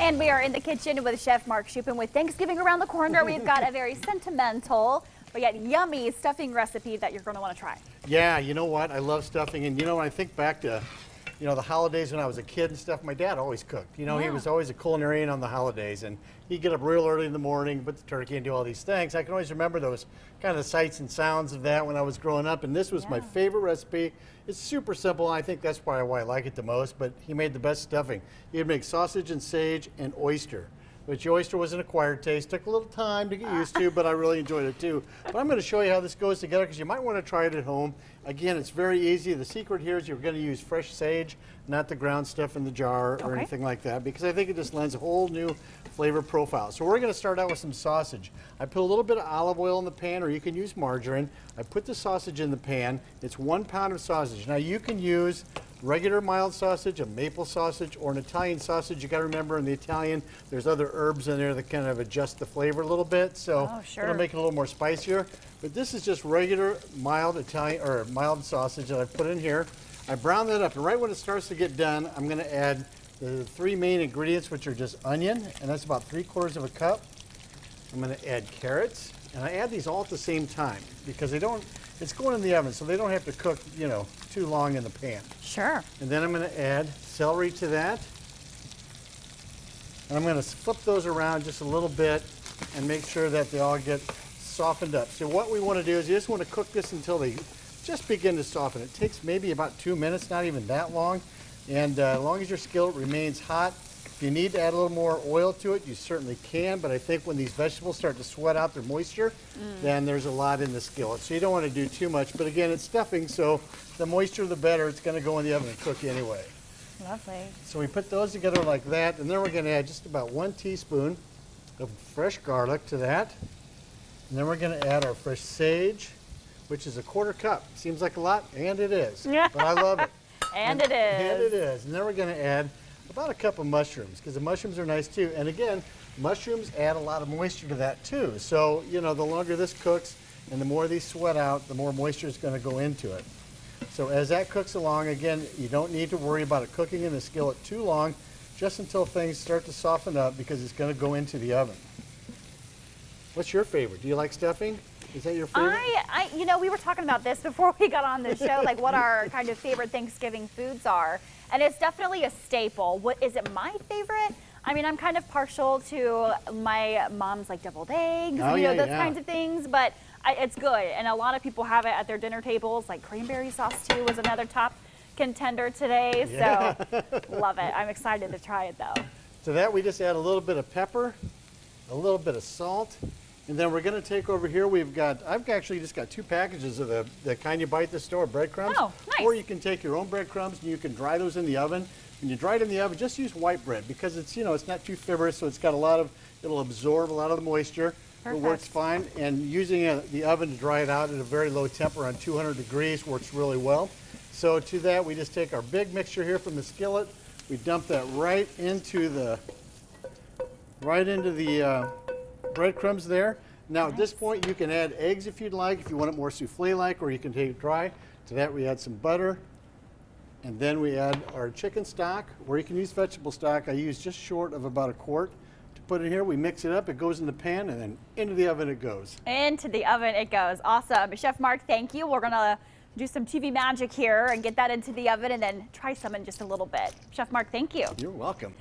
And we are in the kitchen with Chef Mark Shupin. With Thanksgiving around the corner, we've got a very sentimental but yet yummy stuffing recipe that you're going to want to try. Yeah, you know what? I love stuffing. And you know, when I think back to, the holidays when I was a kid and stuff, my dad always cooked. He was always a culinarian on the holidays. And he'd get up real early in the morning, put the turkey and do all these things. I can always remember those kind of sights and sounds of that when I was growing up. And this was my favorite recipe. It's super simple. I think that's probably why I like it the most. But he made the best stuffing. He'd make sausage and sage and oyster. Which the oyster was an acquired taste. Took a little time to get used to, but I really enjoyed it too. But I'm going to show you how this goes together because you might want to try it at home. Again, it's very easy. The secret here is you're going to use fresh sage, not the ground stuff in the jar or anything like that, because I think it just lends a whole new flavor profile. So we're going to start out with some sausage. I put a little bit of olive oil in the pan, or you can use margarine. I put the sausage in the pan. It's 1 pound of sausage. Now you can use regular mild sausage, a maple sausage, or an Italian sausage. You got to remember, in the Italian, there's other herbs in there that kind of adjust the flavor a little bit, so it'll make it a little more spicier. But this is just regular mild Italian or mild sausage that I put in here. I brown that up, and right when it starts to get done, I'm going to add the 3 main ingredients, which are just onion, and that's about 3/4 of a cup. I'm going to add carrots, and I add these all at the same time because it's going in the oven, so they don't have to cook, too long in the pan. Sure. And then I'm going to add celery to that. And I'm going to flip those around just a little bit and make sure that they all get softened up. So what we want to do is you just want to cook this until they just begin to soften. It takes maybe about 2 minutes, not even that long. And as long as your skillet remains hot, if you need to add a little more oil to it, you certainly can, but I think when these vegetables start to sweat out their moisture, then there's a lot in the skillet. So you don't want to do too much, but again, it's stuffing, so the moisture the better. It's going to go in the oven and cook anyway. Lovely. So we put those together like that, and then we're going to add just about 1 teaspoon of fresh garlic to that. And then we're going to add our fresh sage, which is 1/4 cup. Seems like a lot, and it is, but I love it. And it is. And it is. And then we're going to add about 1 cup of mushrooms, because the mushrooms are nice too. And again, mushrooms add a lot of moisture to that too. So, the longer this cooks and the more these sweat out, the more moisture is going to go into it. So as that cooks along, again, you don't need to worry about it cooking in the skillet too long, just until things start to soften up, because it's going to go into the oven. What's your favorite? Do you like stuffing? Is that your favorite? We were talking about this before we got on the show, like what our kind of favorite Thanksgiving foods are. And it's definitely a staple. What is it my favorite? I mean, I'm kind of partial to my mom's like deviled eggs, those kinds of things, but it's good. And a lot of people have it at their dinner tables, like cranberry sauce too was another top contender today. So love it. I'm excited to try it though. To that we just add a little bit of pepper, a little bit of salt, and then we're going to take over here. I've actually just got 2 packages of the kind you buy at the store, breadcrumbs. Oh, nice. Or you can take your own breadcrumbs and you can dry those in the oven. When you dry it in the oven, just use white bread because it's, it's not too fibrous, so it's got it'll absorb a lot of the moisture. Perfect. It works fine. And using the oven to dry it out at a very low temp, around 200 degrees, works really well. So to that, we just take our big mixture here from the skillet. We dump that right into the breadcrumbs there. Now at this point you can add eggs if you'd like, if you want it more souffle-like, or you can take it dry. To that we add some butter, and then we add our chicken stock, or you can use vegetable stock. I use just short of about 1 quart to put in here. We mix it up, it goes in the pan, and then into the oven it goes. Into the oven it goes. Awesome. Chef Mark, thank you. We're going to do some TV magic here and get that into the oven and then try some in just a little bit. Chef Mark, thank you. You're welcome.